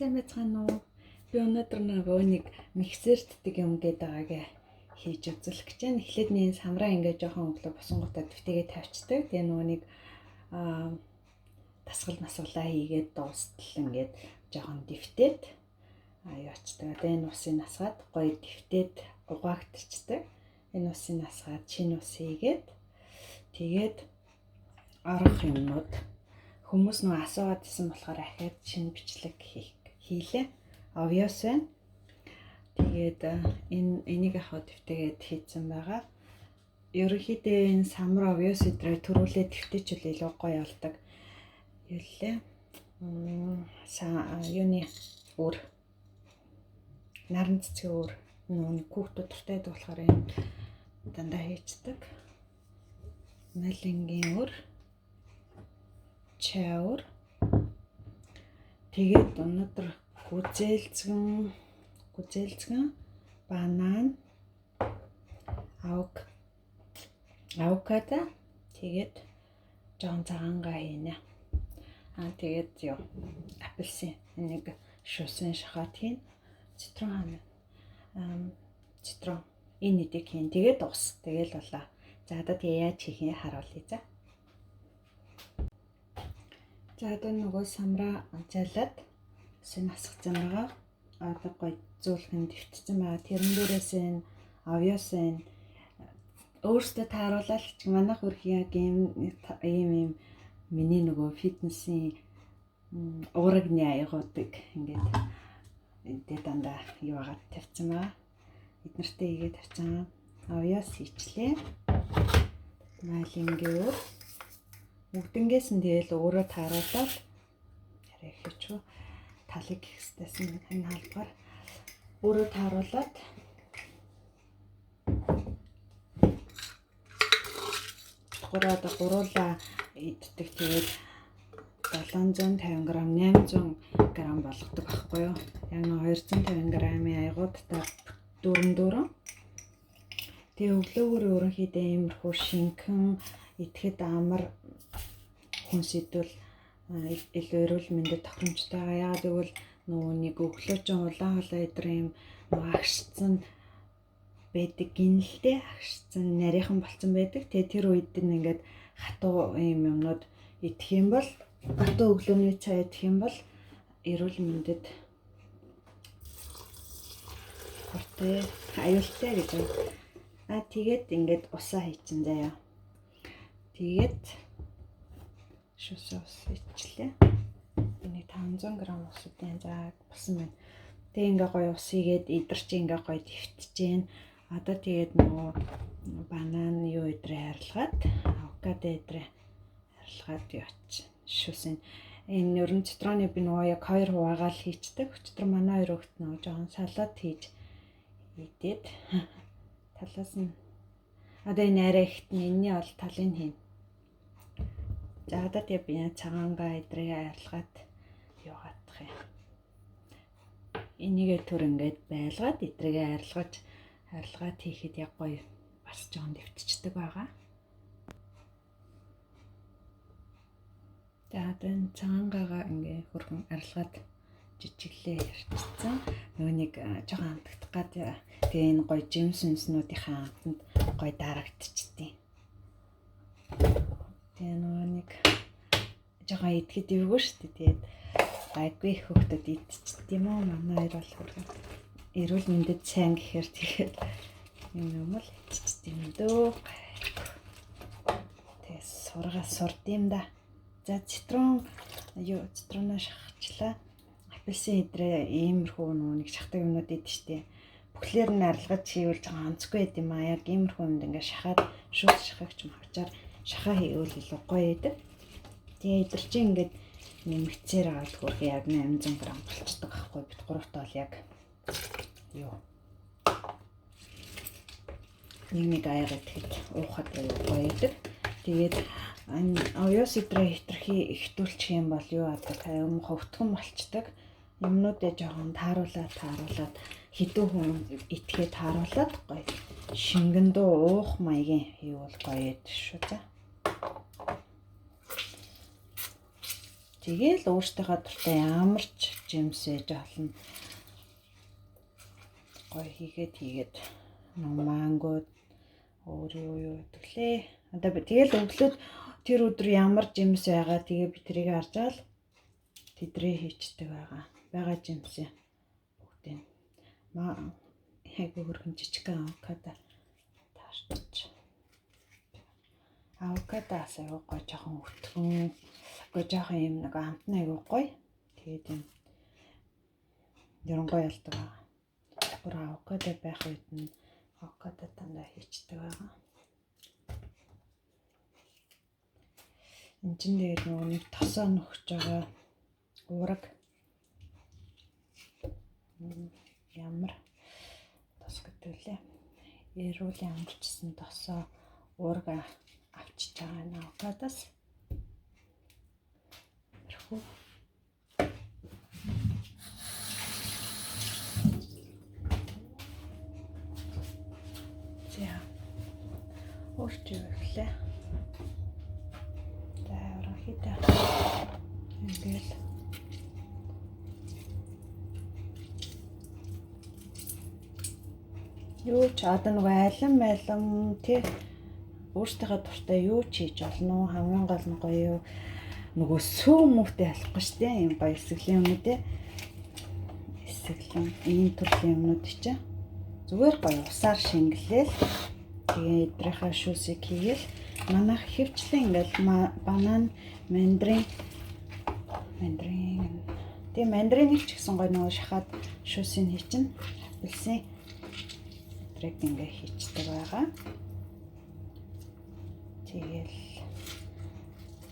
Сайн байцгаана уу? Би өнөөдөр нэг миксертдэг юм гээд байгаагээ хийж үзүүлэх гэж байна. Эхлээд нэг самраа ингээд жоохон өглөө босонгуудаа твтэйгээ тавьчихдаг. Тэгээ нөгөө нэг дасгал масгалаа хийгээд дуустал ингээд жоохон дэвтээд яачдаг. Тэгээ энэ усын насгаад гоё дэвтээд угаагдчихдаг. Энэ усын насгаад шинэ ус хийгээд тэгээд арга юмнууд хүмүүс нөгөө асуугаад исэн болохоор ахаад шинэ бичлэг хийлээ. Obvious байна. Тэгээд энийг ахад дэвтэйгээд хийцэн байгаа. Ерөнхийдөө энэ самар obvious өдрөө төрүүлээ дэвтээчүүл илүү гоё болдог. Юулээ. Юуны өөр наран цэцгийн өөр нүг хүүхдүүд дуртай байдаг болохоор энэ дандаа хийцдэг. Налингийн өөр чаур тэгээд өнөөдөр гүзээлцгэн банан авокадо тэгээд жоон цагаангаа хийнэ. Тэгээд юу апельсин энийг шуусан шахаад хийн цитрон цитрон энэ эдийг хийн тэгээд ус тэгэл болоо. За одоо тэгээ яаж хийхээ харуулъя за. За одоо нөгөө самраа зайлаад сэн асгацсан байгаа. Одоо гоё зөөлхөн дэвтцсэн байгаа. Тэрэн дээрээс энэ obvious энэ өөртөө тааруулаад ч манайх үрхий ийм миний нөгөө фитнесийн уурагны аягуудыг ингээд энэ дандаа юу агаад тавьсан байгаа. Эднэртээ игээд тавьсан. Obvious хийчлээ. Налингийн бүгднгээс нь тэгэл өөрөө тааруулаад яриа хийчихв. Талыг ихстэйсэн энэ халдвар өөрөө тааруулаад гуруула иддэг. Тэгээд 750 г 800 г болгодог байхгүй юу? Яг нэг 250 г-ийн аягуудтай дөрөв. Тэгээ өглөөгөр ерөнхийдөө иймэрхүү шинхэн идэхэд амар хүн сэдвэл илүү эрүүл мэндэд тохиромжтой. Яагаад гэвэл нөгөө нэг өглөөчин улаан эдрийн нөгөө агшцсан байдаг гинэлтэй агшцсан нарийнхан болцсон байдаг. Тэгээ тэр үед нь ингээд хатуу юм юмнууд идэх юм бол хатуу өглөөний цай идэх юм бол эрүүл мэндэд хортой аюултай гэж байна. Тэгээд ингээд усаа хийчин заяа. Тэгээд шүсээ ус ичлээ. Энийг 500 г ус үдэн за болсон байна. Тэгээ ингээ гоё ус игээд идэрч ингээ гоё дэвтэж гин. Одоо тэгээд нөгөө банан юу идрээ арилгаад авокадо идрээ арилгаад яач шүсэн. Энэ ерөн цитроны би нөгөө яг 2 хуваагаал хийцдэг. Өчтөр манай хоёр хөлт нөгөө жоохон салат хийж идээд талаас нь одоо энэ арай ихт энэний бол талын хийн. За одоо тэгээ би цагаангаа идрээ арилгаад яваадах юм. Энийгээ төр ингээд байлгаад идрээгээ арилгаад хийхэд яг гоё бас жоон дэвтчихдэг байгаа. За одоо энэ цагаангаагаа ингээ хөргөн арилгаад жижиглээ ярьчихсан. Нөгөө нэг жоохон амтагдах гад тэгээ энэ гоё жимсэнснүүдийнхаа амтанд гоё дарагдчихтий. Тэгээ нөгөө нэг жоохон идэхэд ивгүй шүү дээ. Тэгээд айгүй их хөвгдөд идчихт юм уу? Манай хоёр бол хөргөн эрүүл мэндэд сайн гэхээр тэгээд юм л идчихт юм дөө. Тэгээ сурд юм да. За цитроно шахачлаа. Апельсин идрээ иймэрхүү нэг шахдаг юмнууд идэв штэ. Бүхлээр нь арилгаж хийвэл жоохон онцгүй байд юм аа. Яг иймэрхүү юмд ингээ шахаад шүүс шахагч мавчаар шахаа хийвэл илүү гоё идэг. Тэгээ идэрч ингээд нэмэгцээр аваад хөрх яг 800 г болцдог байхгүй. Бид гуравтаа бол яг юу нэг аяга идэхэд уухад гоё идэг. Тэгээд энэ obvious идрээ хитрхи ихтүүлчих юм бол юу адаг юм хөвтгөн болцдог. Юмнуудаа жоохон тааруулаад хідүү хүн итгэхэд тааруулаад гоё шингэн дуу уух маягийн хийвэл гоё идэв шүү за. Тэгээл өөртөөхөө дуртай ямар ч жимс ээж болно. Гоё хийгээд манго өөр юу гэвэл одоо тэгэл өглөөд тэр өдөр ямар жимс байгаа тэгээ би тэрийг харж аал тэдрээ хийчдэг байгаа жимс бүгдээ хайгуу хөргөн жижигхэн авокадо таарч. Авокадоас аягүй гоё жоохон өтгөн. Гоё жоохон юм нэг амтны аягүй гоё. Тэгээд юм ярангуй ялдаг байгаа. Бүр авокадо байх үед нь авокадо дандаа хийчдэг байгаа. Энд чинь дээр нэг тосоо нөхж байгаа уураг. Ямар тос гэдэг лээ. Эрүүлийн амарчсан тосоо уураг авчиж байгаа энэ авокадос. За. Өөрчөө ирлээ. За, ерөнхийдөө ингээл юу ч одоо нэг айлам тий өөртөө дуртай юу ч хийж болно. Хамгийн гол нь гоё нөгөө сүүм мөтэй алахгүй шүү дээ. Ийм гоё эсрэглэн юм дээ. Эсрэглэн ийм төрлийн юмнууд чинь зүгээр гоё усаар шингэлээл тэгээ эдрийнхаа шүүсийг хийгээл манайх хөвчлэн ингээл банан, мандарин тэгээ мандариныг ч гэсэн гоё нөгөө шахаад шүүсийг хийчин апельсин эдрийг ингээ хийчдэг байгаа. Тэгэл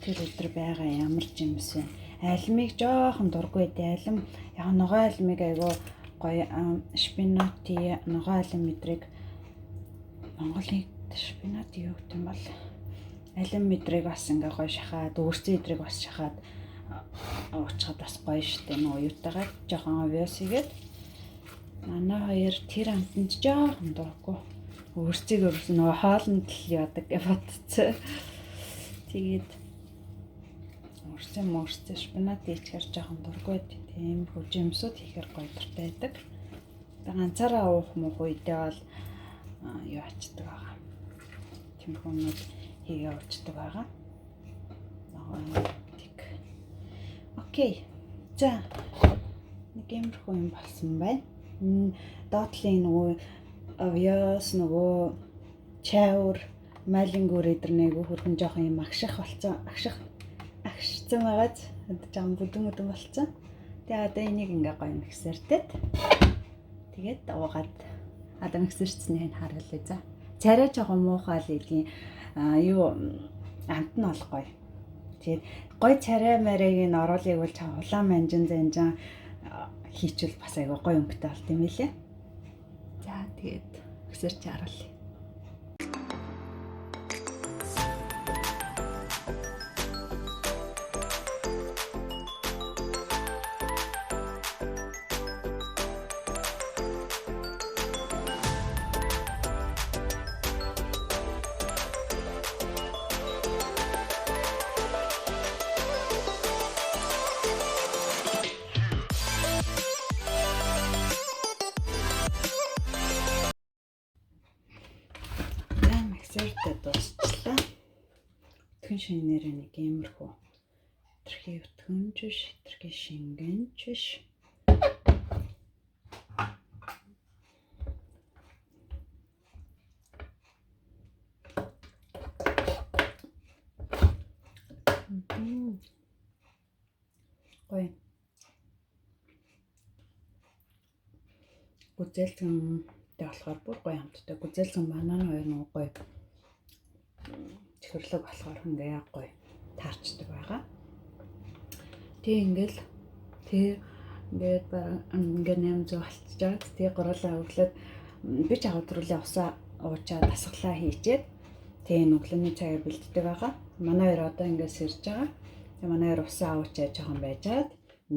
тэр өдөр байгаа ямар жимс вэ? Альмыг жоохон дургүй дээ. Алим яг ногоо альмыг айгу гоё шпинати ногоо алим мэдрэг Монголын шпинати юу гэдэг юм бол алим мэдрэг бас ингээ гоё шахаад өөрсдөө эдрийг бас шахаад уучхад бас гоё штэ нөгөө юутайгаар жоохон овёс игээд манай хоёр тэр амтанд жоохон дургүй. Өөрсдөө нөгөө хоолнд л яадаг гэж бодцоо. Тэгээд өөрсдөө шпинат ичгэр жоохон дургүй. Тийм жимсүүд хийхээр гоё дуртай байдаг. Ганцаараа уух мөх үедээ бол юу ачдаг байгаа. Тэмхүүнүүд хийгээ уучдаг байгаа. Тэг. Окей. За. Нэг юмрхүү юм болсон байна. Доотлын нөгөө авьяас нөгөө чавар малингүр эдэрнээгүү хөргөн жоохон юм агших агшцсан байгааз жоохон бүдүн болсон. Тэгээ одоо энийг ингээ гоё миксертэй. Тэгээд уугаад одоо миксерчснийг харуулъя за. Царай жоохон муухай л идэв. Юу амт нь бол гоё. Тэгээд гоё царай марийг нь оруулыг бол чам улаан манжин занжан хийчихвэл бас айгүй гоё өнгөтэй болт юм лээ. За тэгээд миксерч харуулъя. Миксертэй дуусчлаа. Өтгөн шинээр нэг иймэрхүү хитрхи өтгөнч биш, хитрхи шингэнч биш. Гоё. Гүзэлтэн болохоор бүр гоё хамттай. Гүзэлтэн банан хоёр нэг гоё. Цэвэрлэг болохоор ингээ гоё таарчдаг байгаа. Тэг ингээл ингээд ингээ 800 болчихж байгаа. Тэгээ гурлаа өглөөд би ч авдруулаа усаа уучаад дасглаа хийчээд тэгээ нүглэний цагаар бэлддэг байгаа. Манай хоёр одоо ингээ сэрж байгаа. Тэгээ манай хоёр усаа уучаад жоохон байжгаад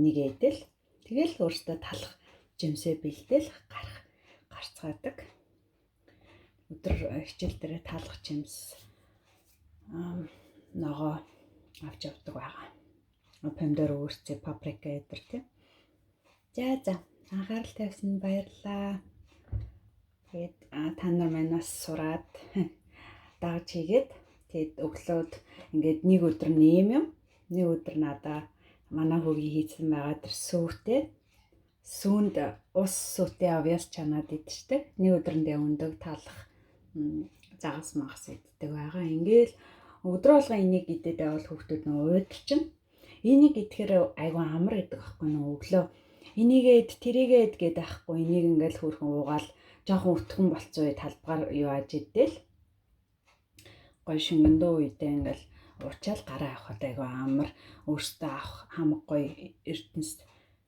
нэг эдэл тэгэл өөртөө талах жимсээ бэлдээл гарцгаадаг. Өдөр хичээл дээр талах жимс ногоо авч явдаг байгаа. Помидор өөрчөө паприка эдэр тий. За анхаарал тавьсан баярлалаа. Тэгээд та нар манаас сураад дагаж хийгээд тэгээд өглөөд ингээд нэг өдөр нэм юм. Нэг өдөр надаа манай хөгийн хийсэн байгаа тэр сүүнд ус сүтээ авьяас чанаад идчихдэг. Нэг өдөрөндөө өндөг талах загас магас иддэг байгаа. Ингээл өдрө болгоо энийг идээд байвал хүүхдүүд нөө уйдчихна. Энийг идэхээр айгүй амар гэдэг аахгүй нөө өглөө. Энийгээд тэрийгээд гээд байхгүй. Энийг ингээл хөрхөн уугаал жоохон өтгөн болцсон үе талбгаар юу ааж идэл. Гой шингэндөө үедээ ингээл уучаал гараа авахад айгүй амар өөртөө авах хамаг гой ертөнц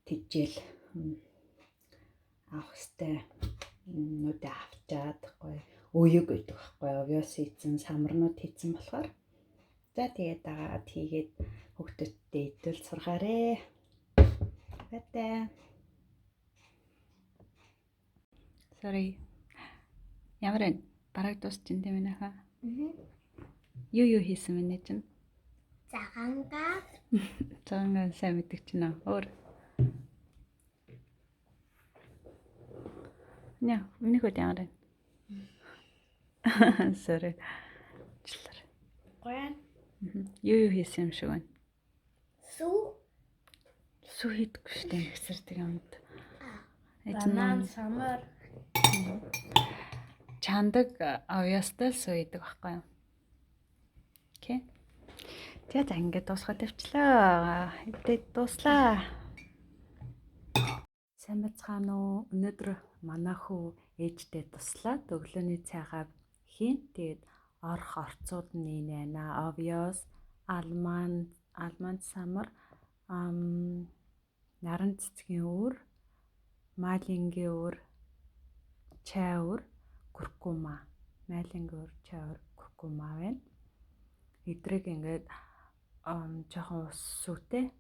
тэжээл авах сте нүдэ авчаад гой өйөг гэдэг байхгүй овёс хийцэн самарнууд хийцэн болохоор за тэгээд дагаад хийгээд хүүхдүүдтэй идэл сургаарэ. Бэтэ. Sorry. Ямар бараг дуусчихин тийм ээ хаа. Юу хийсэн мэнэ чинь? Цагаангаа. Цагаангаа сайн мэддэг чинь аа. Өөр. Ня, миний хот ямар вэ? Sorry. Члэр. Гуйн. Юу хийсэн юм шиг байна? Сүү хийдэггүй шүү дээ миксердэг юмд. Банан самар. Чандаг авьяастай сүү хийдэг байхгүй юу? Окей. За ингээд дуусгаад тавьчлаа. Эвдээд дууслаа. Сайн бацгаана уу? Өнөөдөр манай хүү ээжтэй туслаад өглөөний цайгаа хийн. Тэгээд орох орцууд нь байна. Авьяас, алманд самар, наран цэцгийн өөр, малингийн өөр, чай өөр, куркума. Малингийн өөр, чай өөр, куркума байна. Эдрийг ингээд жоохон ус сүтэй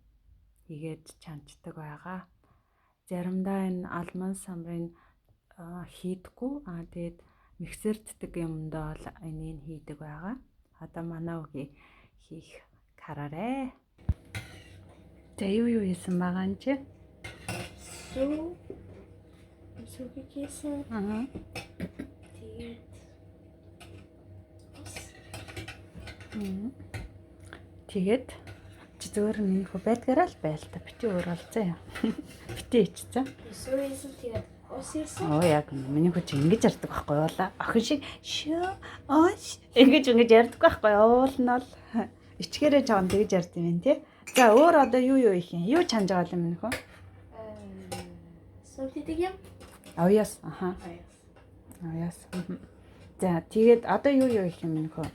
хийгээд чанчдаг байгаа. Заримдаа энэ алманд самрын хийдэггүй. Тэгээд миксерддэг юмдаа бол энийг хийдэг байгаа. Одоо манай үгүй хийх хараарэ. За юу хийсэн байгаа юм чи? Сүү хийсэн. Тэгээд чи зөвөр миний хөө байдгаараа л байл та. Бити өөр олцоо яа. Бити ичсэн. Сүү хийсэн тэгээд ус хийсэн. Оо яг миний хөө чи ингэж ярьдаг байхгүй юу? Охин шиг шөө оош ингэж ярьдаг байхгүй юу? Уул нь бол ичгээрээ жоон тэгж ярьд юм тий. За өөр одоо юу их юм? Юу чанж байгаа юм миний хөө? Сүү хийдэг юм. Авьяас. Авьяас. За тэгээд одоо юу их юм миний хөө?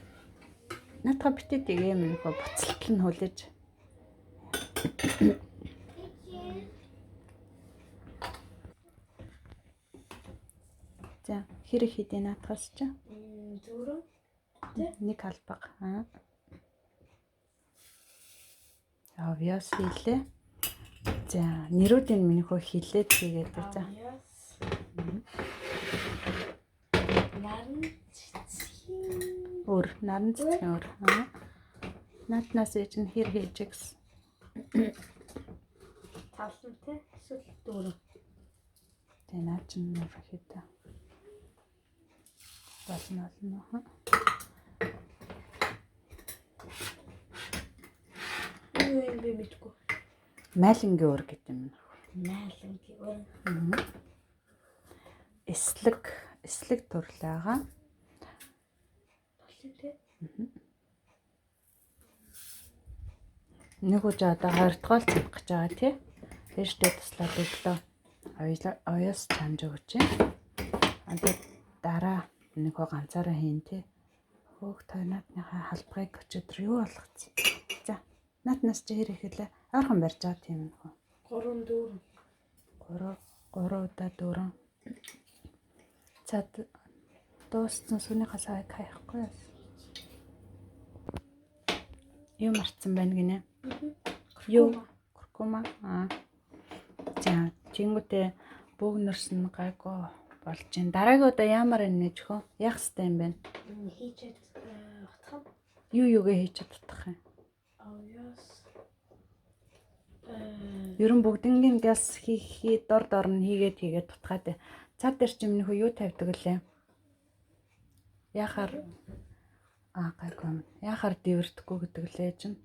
Натха битээ тэгээ минь хөө буцалтал нь хүлээж. За хэрэг хийдэ наатахаас ч. Дөрөв. Нэг халбаг. Авьяас хийлээ. За нэрүүдийн минь хөө хилээд хийгээд за. Наран цэцгийн өөр. Наатнаас чинь хэр хийж гэсэн. Талсан те эсвэл дөрөв. Тэгээ наа чинь нэр хийдэ. Болно. Юу юм бэ мэдгүй. Майлингийн өөр гэдэг юм. Майлингийн өөр. Эслэг төрлөөгөө. Нэг үж одоо 20 дахь цаг гэж байгаа тий. Тэрштэй туслаад өглөө оёс чамж өгч юм. Одоо дараа нэг хоо ганцаараа хийн тий. Хөөх тойнатныхаа халбагыг өчигдөр юу болгоцсон. За наатнаас чи хэр ихэлээ ойрхон барьж байгаа тийм нөхөө. 3 удаа 4. За дууссан сүнийхээ савыг хаяхгүй. Юу марцсан байна гинэ? Юу? Куркума. За, чингүүтээ бөөгнөрс нь гайгүй болж байна. Дараагийн удаа ямар нэж хөө? Яах ёстой юм бэ? Хийчээд утгах. Юугээ хийчээд утгах юм? Авьяас. Ер нь бүгднийг бас дор нь хийгээд тутгаад. Цаад дээр чи минийхүү юу тавьдаг лээ? Яхаар гайгүй. Яхаар дивэрдэхгүй гэдэг лээ чинь.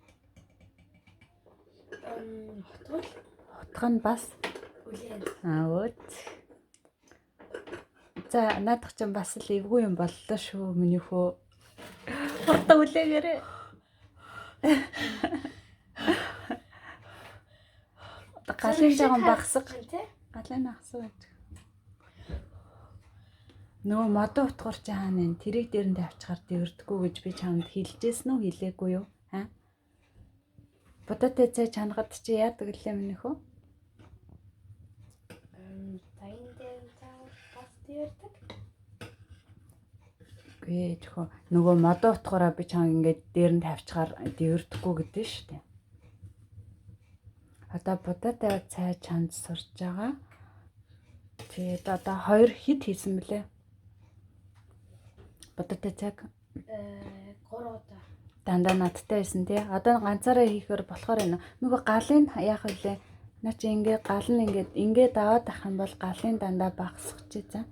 Хотгол нь бас өөд. За наадах чинь бас л эвгүй юм боллоо шүү минийхүү. Хурдан үлээгээрээ. Галын жаахан багсаг. Галын ахсаг гэж. Нөгөө модон утгаар чи хаана вэ? Тэрийг дээр нь тавьчихаар дивэрдэхгүй гэж би чамд хэлжсэн үү хэлээгүй юу? Аа? Бодотой цай чангад чи яадаг лээ минийхүү? Тайн дээр бас дивэрдэг. Гээ тэгэхөө нөгөө модон утгаараа би чам ингээд дээр нь тавьчихаар дивэрдэхгүй гэдэг шүү дээ. Одоо бодотой цай чанд сурж байгаа. Тэгээд одоо 2 хит хийсэн мөлий. Бодотой цайг 3 удаа. дандаа надтай байсан тий. Одоо ганцаараа хийхээр болохоор энэ нөгөө галын яах вэ? Наа чи ингээ гал нь ингээд аваад ах юм бол галын дандаа багсчих за.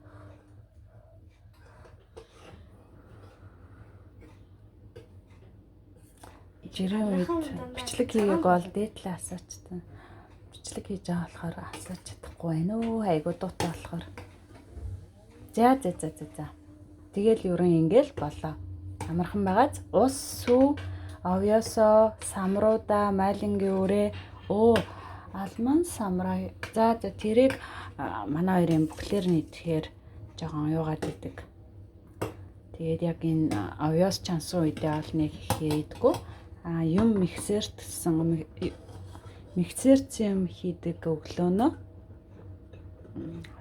Жирийн үед бичлэг хийгээг бол дээдлээ асуучсан. Бичлэг хийж байгаа болохоор асууж чадахгүй байна өө. Айгуу дуутай болохоор. За. Тэгэл ерөн ингээл болоо. Амархан байгааз ус сүү овёсоо самруудаа майлингийн өрөө алман самраа. За тэрийг манай хоёрын бүхлээр нь идэхээр жоохон юугаад идэг. Тэгээд яг энэ овёс чансан үедээ бол нэг хийдэггүй. Юм миксерсэн юм хийдэг өглөөнөө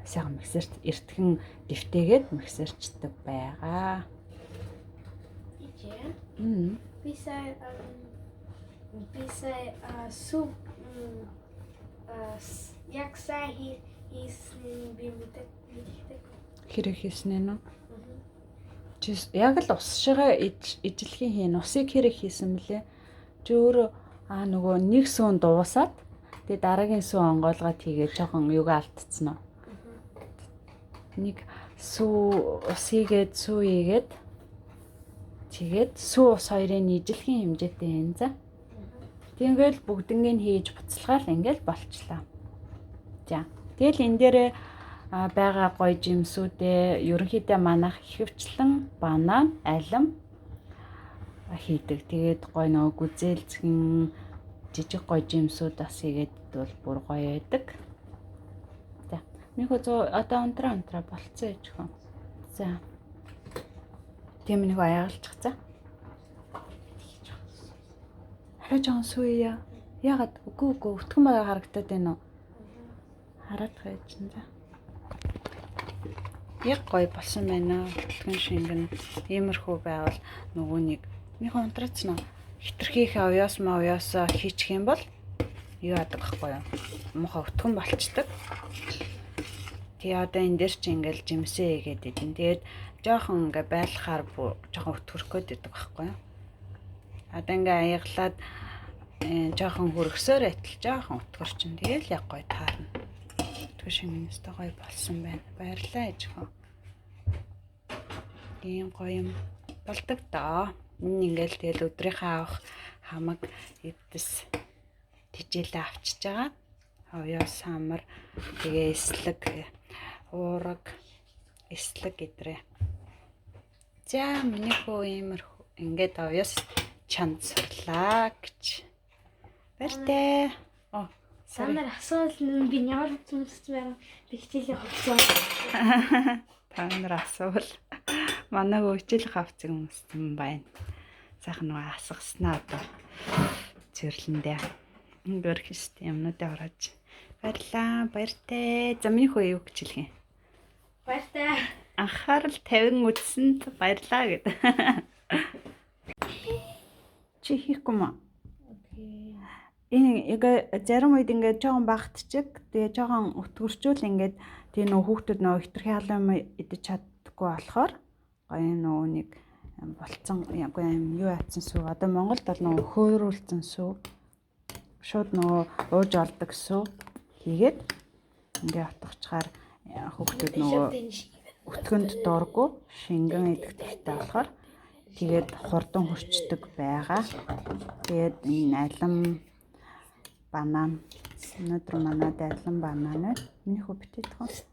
сайхан миксерт эртхэн дэвтэйгээд миксерчдэг байгаа. Бисай суп яг сайн хийсэн би мэддэг. Хэрэг хийсэн нь үү? Чи яг л ус шигээ ижилхэн хийн усыг хэрэг хийсэн мөлий. Чи өөрөө нөгөө нэг сүүн дуусаад тэгээ дараагийн сүү онгоолгоод хийгээ жоохон юугаа алдцсан уу? Нэг сүү ус хийгээд сүү ийгээд тэгээд сүү ус хоёрын ижилхэн хэмжээтэй юм за. Тэгэл бүгднийг хийж буцалгаал ингээл болчлаа. За. Тэгэл энэ дээрээ байгаа гоё жимсүүдээ ерөнхийдөө манайх ихэвчлэн банан, алим хийдэг. Тэгээд гоё нөгөө гүзээлзгэн жижиг гоё жимсүүд бас хийгээд бол бүр гоё байдаг. За. Минийхөө одоо унтраа болцсон ээж хөө. За. Тийм нэг аягалчих за. Хараа жоон сүйя. Ягаад үгүй өтгөн байгаа харагдаад байна уу? Хараад байж за. Яг гоё болсон байна. Өтгөн шингэн иймэрхүү байвал нөгөө нэг минийхөө унтраач нөө хитрхийх овёосоо хийчих юм бол юу яадаг байхгүй юу? Муухай өтгөн болчдөг. Тэгээ одоо энэ дээр чи ингээл жимсээ хийгээд идэн. Тэгээд жоохон ингээ байлахаар жоохон өтгөрөх гээд байдаг байхгүй юу? Одоо ингээ аяглаад жоохон хөргсөөр атал жоохон өтгөрчин. Тэгээл яг гоё таарна. Өтгөн шингэнэстэй гоё болсон байна. Баярлалаа ээж хөө. Ийм гоё юм болдог доо. Энэ ингээл тэгэл өдрийнхөө авах хамаг эвдэс тижээлээ авчиж байгаа. Овёс самар тэгээ эслэг уураг эслэг гэдрээ. За минийхөө иймэрхүү ингээд овёс чанд сурлаа гэж. Баяртай. Санаар асуул би ямар хүмүүс байна. Би хичээлээ авсан. Та нар асуул. Манайг хичээлээ авсан хүмүүс юм байна. Сайхан нөгөө асгаснаа одоо зөвлөндөө. Ингээх хэвчээ юмнуудаа ороод. Баярлаа. Баяртай. За минийхөө юу гэж хэлэх юм? Баяртай. Анхаарал тавин үзсэнд баярлаа гэдэг. Чи хийхгүй маа? Энэ зарим үед ингээд жоохон багтчих. Тэгээ жоохон өтгөрчүүл ингээд тэгээ нөө хүүхдүүд нөө хитрхи халуун идэж чаддаггүй болохоор гоё нөө нэг болцсон яг юм юу яатсан сүү. Одоо Монголд бол нөө хөөрүүлсэн сүү. шууд нөгөө ууж олдог суу хийгээд ингээ утгачаар хүүхдүүд нөгөө өтгөнд дурггүй шингэн идэх хэрэгтэй болохоор тэгээд хурдан хүрчдэг байгаа. Тэгээд энэ алим банан өнөөдөр манайд алим банан байна. Миний хүү битээд тахаа.